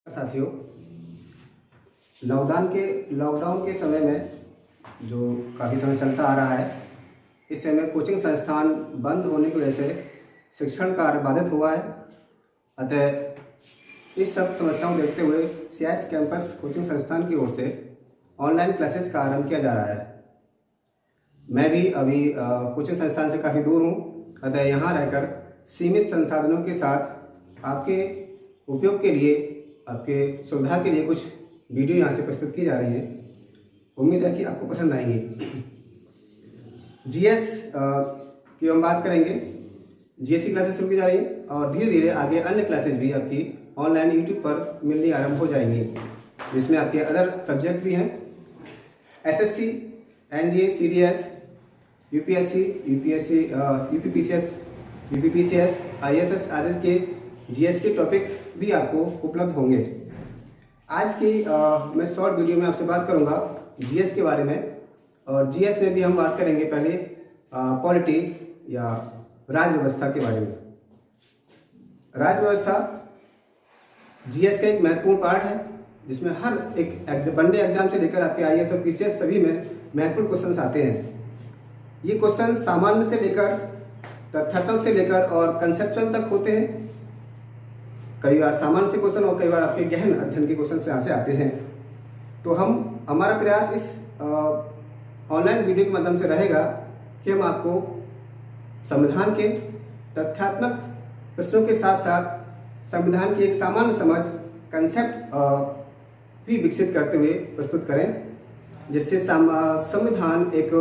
साथियों, लॉकडाउन के समय में जो काफ़ी समय चलता आ रहा है, इस समय कोचिंग संस्थान बंद होने की वजह से शिक्षण कार्य बाधित हुआ है। अतः इस सब समस्याओं को देखते हुए सीआईएस कैंपस कोचिंग संस्थान की ओर से ऑनलाइन क्लासेस का आरंभ किया जा रहा है। मैं भी अभी कोचिंग संस्थान से काफ़ी दूर हूँ, अतः यहाँ रहकर सीमित संसाधनों के साथ आपके उपयोग के लिए, आपके सुविधा के लिए कुछ वीडियो यहाँ से प्रस्तुत की जा रही हैं। उम्मीद है कि आपको पसंद आएंगी। जीएस की हम बात करेंगे। जीएस की क्लासेस शुरू की जा रही हैं और धीरे धीरे आगे अन्य क्लासेस भी आपकी ऑनलाइन यूट्यूब पर मिलनी आरंभ हो जाएंगी, जिसमें आपके अदर सब्जेक्ट भी हैं। SSC, NDA, CDS, UPSC, UPPCS, IAS आदि के जीएस के टॉपिक्स भी आपको उपलब्ध होंगे। आज की मैं शॉर्ट वीडियो में आपसे बात करूंगा जीएस के बारे में। और जीएस में भी हम बात करेंगे पहले पॉलिटी या राज्य व्यवस्था के बारे में। राज्य व्यवस्था जीएस का एक महत्वपूर्ण पार्ट है, जिसमें हर एक वनडे एग्जाम से लेकर आपके आईएएस और पीसीएस सभी में महत्वपूर्ण क्वेश्चंस आते हैं। ये क्वेश्चन सामान्य से लेकर तथ्यात्मक से लेकर और कंसेप्चुअल तक होते हैं। कई बार सामान्य से क्वेश्चन और कई बार आपके गहन अध्ययन के क्वेश्चन से यहाँ से आते हैं। तो हमारा प्रयास इस ऑनलाइन वीडियो के माध्यम से रहेगा कि हम आपको संविधान के तथ्यात्मक प्रश्नों के साथ साथ संविधान की एक सामान्य समझ, कंसेप्ट भी विकसित करते हुए प्रस्तुत करें, जिससे संविधान एक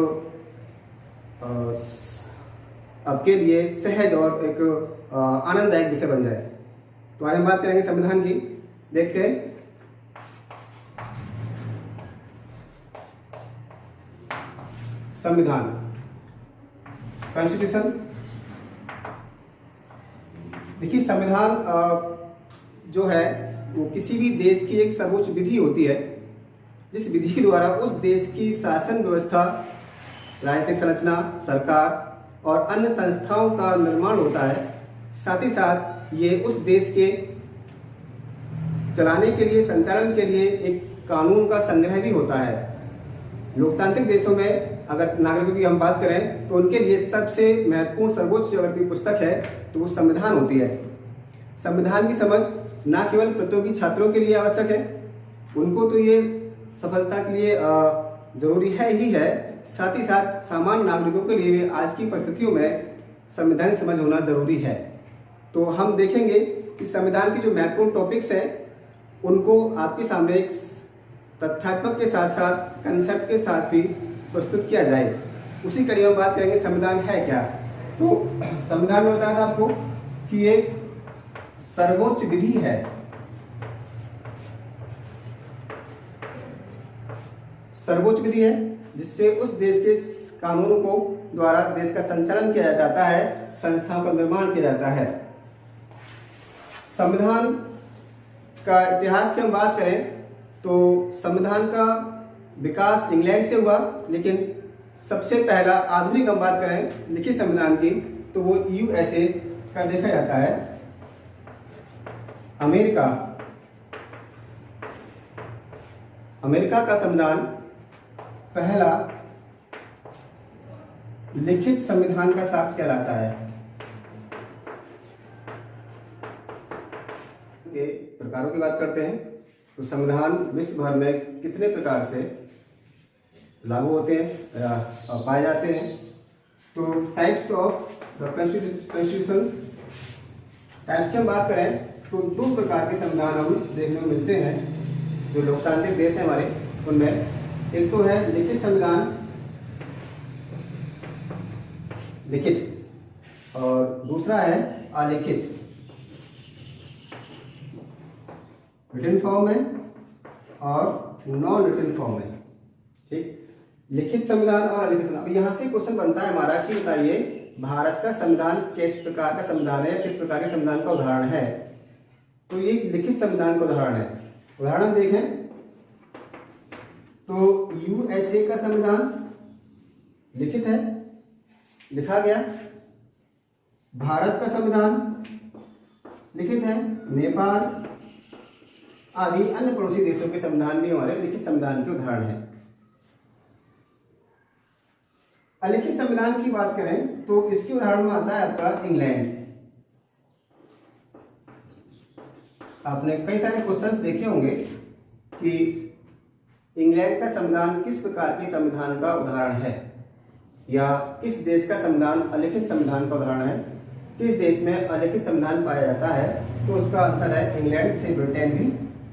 आपके लिए सहज और एक आनंददायक विषय बन जाए। तो आज हम बात करेंगे संविधान की। देखते हैं संविधान, कॉन्स्टिट्यूशन। देखिए, संविधान जो है वो किसी भी देश की एक सर्वोच्च विधि होती है, जिस विधि के द्वारा उस देश की शासन व्यवस्था, राजनीतिक संरचना, सरकार और अन्य संस्थाओं का निर्माण होता है। साथ ही साथ ये उस देश के चलाने के लिए, संचालन के लिए एक कानून का संग्रह भी होता है। लोकतांत्रिक देशों में अगर नागरिकों की हम बात करें तो उनके लिए सबसे महत्वपूर्ण सर्वोच्च अगर कोई पुस्तक है तो वो संविधान होती है। संविधान की समझ न केवल प्रतियोगी छात्रों के लिए आवश्यक है, उनको तो ये सफलता के लिए जरूरी है ही है, साथ ही साथ सामान्य नागरिकों के लिए आज की परिस्थितियों में संवैधानिक समझ होना जरूरी है। तो हम देखेंगे कि संविधान के जो महत्वपूर्ण टॉपिक्स हैं उनको आपके सामने एक तथ्यात्मक के साथ साथ कंसेप्ट के साथ भी प्रस्तुत किया जाए। उसी कड़ी में बात करेंगे संविधान है क्या। तो संविधान में बताया था आपको कि एक सर्वोच्च विधि है। सर्वोच्च विधि है जिससे उस देश के कानूनों को द्वारा देश का संचालन किया जाता है, संस्थाओं का निर्माण किया जाता है। संविधान का इतिहास की हम बात करें तो संविधान का विकास इंग्लैंड से हुआ, लेकिन सबसे पहला आधुनिक हम बात करें लिखित संविधान की तो वो यूएसए का देखा जाता है। अमेरिका का संविधान पहला लिखित संविधान का साक्ष्य कहलाता है। के प्रकारों की बात करते हैं तो संविधान विश्व भर में कितने प्रकार से लागू होते हैं या पाए जाते हैं। तो types of the constitution, types की हम बात करें तो दो प्रकार के संविधान हम देखने को मिलते हैं जो लोकतांत्रिक देश है हमारे उनमें। एक तो है लिखित संविधान, लिखित, और दूसरा है अलिखित, रिटन फॉर्म में और नॉन रिटन फॉर्म में। ठीक, लिखित संविधान और अलिखित संविधान। अब यहाँ से क्वेश्चन बनता है हमारा कि बताइए भारत का संविधान किस प्रकार का संविधान है, किस प्रकार के संविधान का उदाहरण है। तो ये लिखित संविधान का उदाहरण है। उदाहरण देखें तो यूएसए का संविधान लिखित है, लिखा गया। भारत का संविधान लिखित है, नेपाल, आदि अन्य पड़ोसी देशों के संविधान भी हमारे लिखित संविधान के उदाहरण हैं। अलिखित संविधान की बात करें तो इसके उदाहरण में आता है आपका इंग्लैंड। आपने कई सारे क्वेश्चंस देखे होंगे कि इंग्लैंड का संविधान किस प्रकार के संविधान का उदाहरण है, या किस देश का संविधान अलिखित संविधान का उदाहरण है, किस देश में अलिखित संविधान पाया जाता है, तो उसका आंसर है इंग्लैंड से ब्रिटेन भी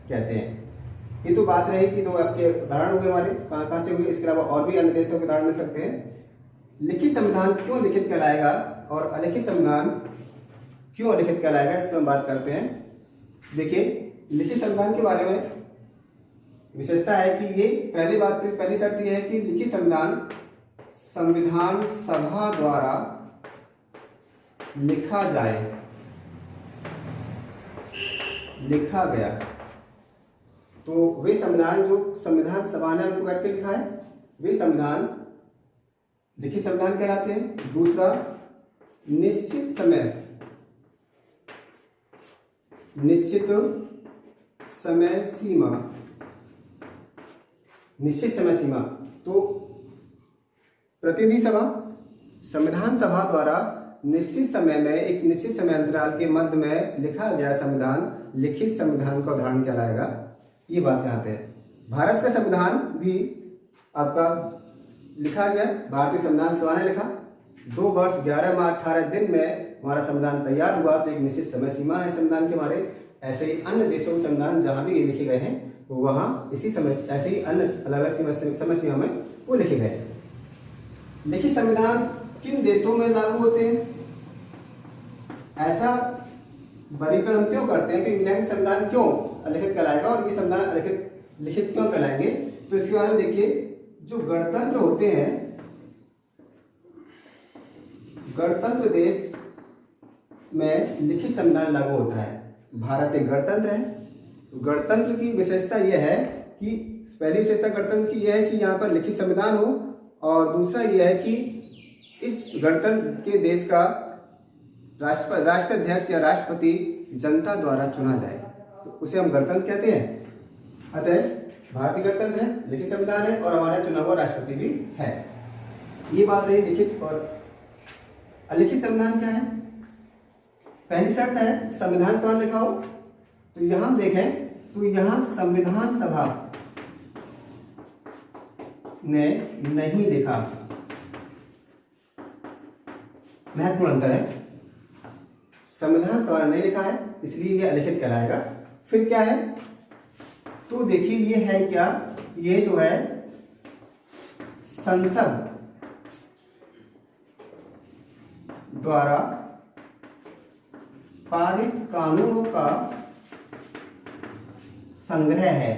कहते हैं। ये तो बात रही कि तो आपके उदाहरण हो गए हमारे कहाँ कहाँ से हुए, इसके अलावा और भी अन्य देशों के उदाहरण मिल सकते हैं। लिखित संविधान क्यों लिखित कहलाएगा और अलिखित संविधान क्यों अलिखित कहलाएगा, इस पर हम बात करते हैं। देखिए, लिखित संविधान के बारे में विशेषता है कि ये पहली शर्त यह है कि लिखित संविधान संविधान सभा द्वारा लिखा गया। तो वे संविधान जो संविधान सभा ने उनको बैठ के लिखा है, वे संविधान लिखित संविधान कहलाते हैं। दूसरा, निश्चित समय सीमा तो प्रतिनिधि सभा संविधान सभा द्वारा निश्चित समय में एक निश्चित समय अंतराल के मध्य में लिखा गया संविधान लिखित संविधान का उदाहरण कहलाएगा। ये बात यहाँ है। भारत का संविधान भी आपका लिखा गया, भारतीय संविधान सभा ने लिखा। 2 वर्ष 11 माह 18 दिन में हमारा संविधान तैयार हुआ, तो एक निश्चित समय सीमा है संविधान के हमारे। ऐसे ही अन्य देशों के संविधान जहाँ भी ये लिखे गए हैं वो वहाँ इसी समय ऐसे ही अन्य अलग अलग समय सीमा में वो लिखे गए। लिखित संविधान किन देशों में लागू होते हैं, ऐसा वर्गीकरण हम क्यों करते हैं कि इंग्लैंड संविधान क्यों अलिखित कहलाएगा और ये संविधान लिखित क्यों कहलाएंगे, तो इसके बारे में देखिए। जो गणतंत्र होते हैं, गणतंत्र देश में लिखित संविधान लागू होता है। भारत एक गणतंत्र है। गणतंत्र की विशेषता यह है कि पहली विशेषता गणतंत्र की यह है कि यहाँ पर लिखित संविधान हो, और दूसरा यह है कि इस गणतंत्र के देश का राष्ट्राध्यक्ष या राष्ट्रपति जनता द्वारा चुना जाए, तो उसे हम गणतंत्र कहते हैं। अतः भारतीय गणतंत्र है, लिखित संविधान है और हमारा चुना हुआ राष्ट्रपति भी है। ये बात रही लिखित और अलिखित संविधान क्या है। पहली शर्त है संविधान सभा लिखा हो, तो यहां देखें तो यहां संविधान सभा ने नहीं लिखा, महत्वपूर्ण अंतर है। संविधान सभा ने नहीं लिखा है, इसलिए यह अलिखित कहलाएगा। फिर क्या है, तो देखिए ये है क्या, ये जो है संसद द्वारा पारित कानूनों का संग्रह है।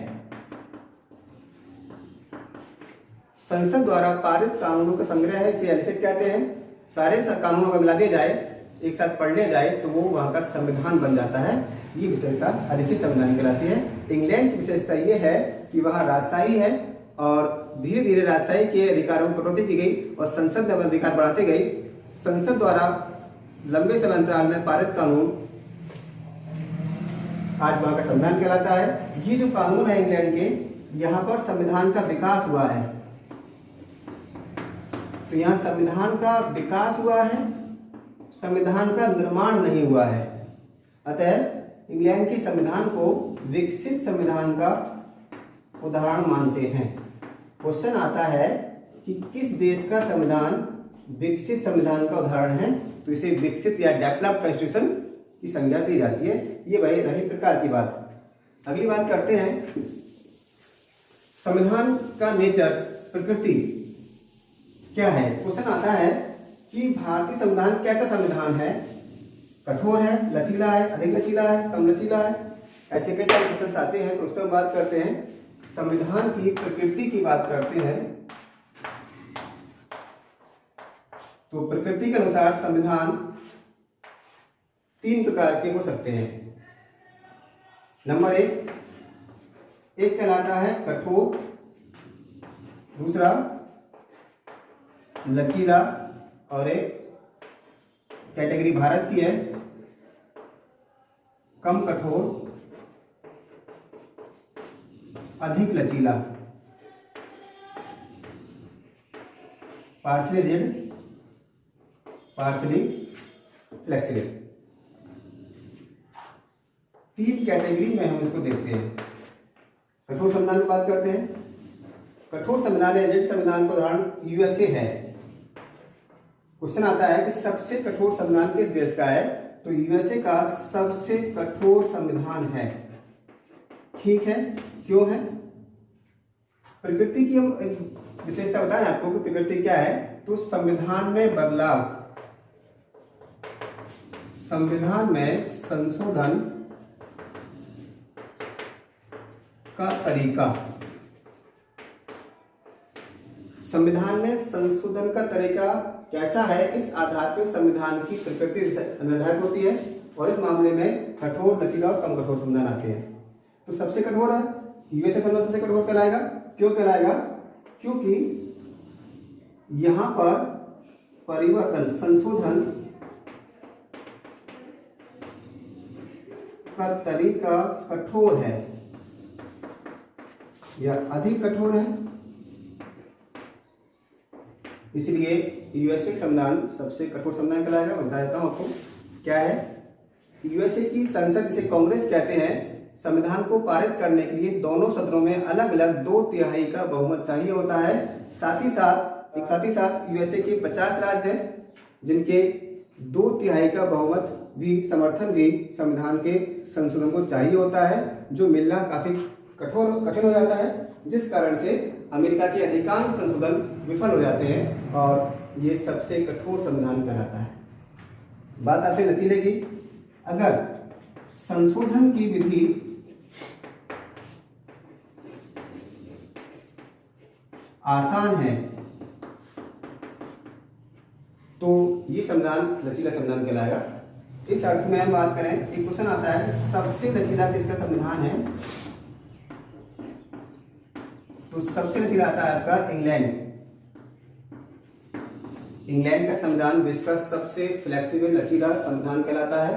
संसद द्वारा पारित कानूनों का संग्रह है, इसे अलिखित कहते हैं। सारे कानूनों को मिला दिया जाए, एक साथ पढ़ लिया जाए, तो वो वहां का संविधान बन जाता है। ये विशेषता अलिखित संविधान कहलाती है। इंग्लैंड की विशेषता ये है कि वहाँ राजशाही है और धीरे धीरे राजशाही के अधिकारों में कटौती की गई और संसद में अधिकार बढ़ाते गई। संसद द्वारा लंबे समय अंतराल में पारित कानून आज वहाँ का संविधान कहलाता है। ये जो कानून है इंग्लैंड के, यहाँ पर संविधान का विकास हुआ है। तो यहाँ संविधान का विकास हुआ है, संविधान का निर्माण नहीं हुआ है। अतः इंग्लैंड के संविधान को विकसित संविधान का उदाहरण मानते हैं। क्वेश्चन आता है कि किस देश का संविधान विकसित संविधान का उदाहरण है, तो इसे विकसित या डेवलप्ड कॉन्स्टिट्यूशन की संज्ञा दी जाती है। ये वही रही प्रकार की बात। अगली बात करते हैं संविधान का नेचर, प्रकृति क्या है। क्वेश्चन आता है कि भारतीय संविधान कैसा संविधान है, कठोर है, लचीला है, अधिक लचीला है, कम लचीला है। ऐसे कई सारे क्वेश्चन आते हैं, तो उस पर हम बात करते हैं। संविधान की प्रकृति की बात करते हैं, तो प्रकृति के अनुसार संविधान 3 प्रकार के हो सकते हैं। नंबर 1 कहलाता है कठोर, दूसरा लचीला, और एक कैटेगरी भारत की है कम कठोर अधिक लचीला, partially rigid, partially flexible. 3 category में हम इसको देखते हैं। कठोर संविधान की बात करते हैं। कठोर संविधान या रिजिड संविधान का उदाहरण यूएसए है। क्वेश्चन आता है कि सबसे कठोर संविधान किस देश का है, तो यूएसए का सबसे कठोर संविधान है। ठीक है, क्यों है? प्रकृति की हम एक विशेषता बताएं आपको कि प्रकृति क्या है, तो संविधान में बदलाव, संविधान में संशोधन का तरीका, संविधान में संशोधन का तरीका कैसा है, इस आधार पर संविधान की प्रकृति निर्धारित होती है और इस मामले में कठोर, लचीला और कम कठोर संविधान आते हैं। तो सबसे कठोर है यूएसए संविधान, सबसे कठोर कहलाएगा। क्यों कहलाएगा? क्योंकि यहां पर परिवर्तन, संशोधन का तरीका कठोर है या अधिक कठोर है, इसलिए यूएसए संविधान सबसे कठोर संविधान कहलाएगा। बता देता हूं आपको क्या है। यूएसए की संसद, जिसे कांग्रेस कहते हैं, संविधान को पारित करने के लिए दोनों सदनों में अलग अलग 2/3 का बहुमत चाहिए होता है। साथ ही साथ यूएसए के 50 राज्य हैं जिनके 2/3 का बहुमत भी, समर्थन भी संविधान के संशोधन को चाहिए होता है, जो मिलना काफी कठिन हो जाता है, जिस कारण से अमेरिका के अधिकांश संशोधन विफल हो जाते हैं और ये सबसे कठोर संविधान कहलाता है। बात आती है लचीले की। अगर संशोधन की विधि आसान है तो ये संविधान लचीला संविधान कहलाएगा। इस अर्थ में हम बात करें, एक क्वेश्चन आता है कि सबसे लचीला किसका संविधान है, तो सबसे लचीला आता है आपका इंग्लैंड का संविधान विश्व का सबसे फ्लेक्सिबल, लचीला संविधान कहलाता है।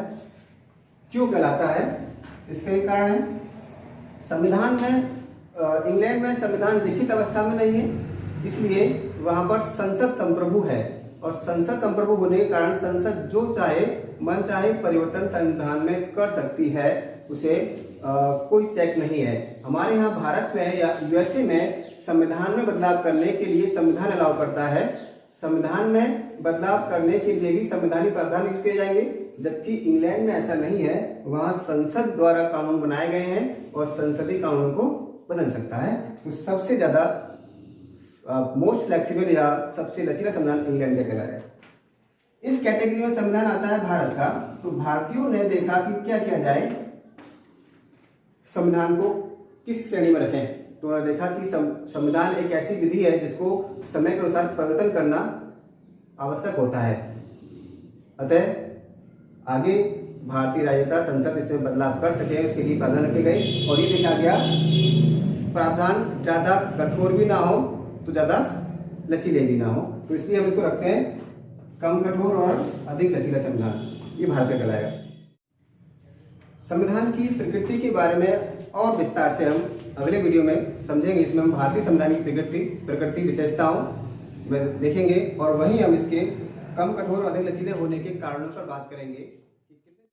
क्यों कहलाता है? इसका एक कारण है, संविधान में इंग्लैंड में संविधान लिखित अवस्था में नहीं है, इसलिए वहां पर संसद संप्रभु है और संसद संप्रभु होने के कारण संसद जो चाहे मन चाहे परिवर्तन संविधान में कर सकती है, उसे कोई चेक नहीं है। हमारे यहाँ भारत में या यूएसए में संविधान में बदलाव करने के लिए संविधान अलाउ करता है। संविधान में बदलाव करने के लिए भी संवैधानिक प्रावधान यूज किए जाएंगे, जबकि इंग्लैंड में ऐसा नहीं है। वहां संसद द्वारा कानून बनाए गए हैं और संसदीय कानूनों को बदल सकता है। तो सबसे ज्यादा मोस्ट फ्लेक्सिबल या सबसे लचीला संविधान इंग्लैंड का कहलाता है। इस कैटेगरी में संविधान आता है भारत का। तो भारतीयों ने देखा कि क्या किया जाए, संविधान को किस श्रेणी में रखें। तो उन्होंने देखा कि संविधान एक ऐसी विधि है जिसको समय के अनुसार परिवर्तन करना आवश्यक होता है। अतः आगे भारतीय राज्यता संसद इसमें बदलाव कर सके, उसके लिए प्रावधान रखे गए और ये देखा गया प्रावधान ज्यादा कठोर भी ना हो तो ज्यादा लचीले भी ना हो। तो इसलिए हम इसको रखते हैं कम कठोर और अधिक लचीला संविधान। ये भारत का कहलाएगा। संविधान की प्रकृति के बारे में और विस्तार से हम अगले वीडियो में समझेंगे। इसमें हम भारतीय संविधान की प्रकृति विशेषताओं में देखेंगे और वहीं हम इसके कम कठोर और अधिक लचीले होने के कारणों पर बात करेंगे।